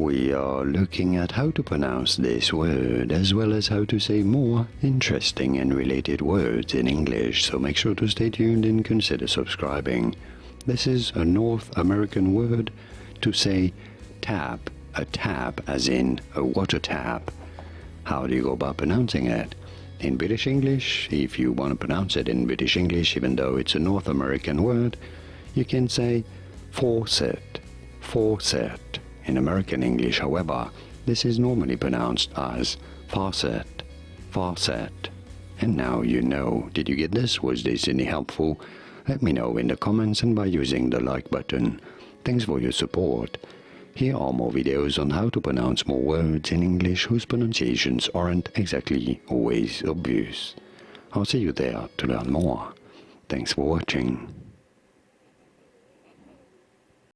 We are looking at how to pronounce this word as well as how to say more interesting and related words in English, so make sure to stay tuned and consider subscribing. This is a North American word to say tap, a tap as in a water tap. How do you go about pronouncing it? In British English, if you want to pronounce it in British English, even though it's a North American word, you can say faucet, faucet. In American English, however, this is normally pronounced as faucet, faucet. And now you know. Did you get this? Was this any helpful? Let me know in the comments and by using the like button. Thanks for your support. Here are more videos on how to pronounce more words in English whose pronunciations aren't exactly always obvious. I'll see you there to learn more. Thanks for watching.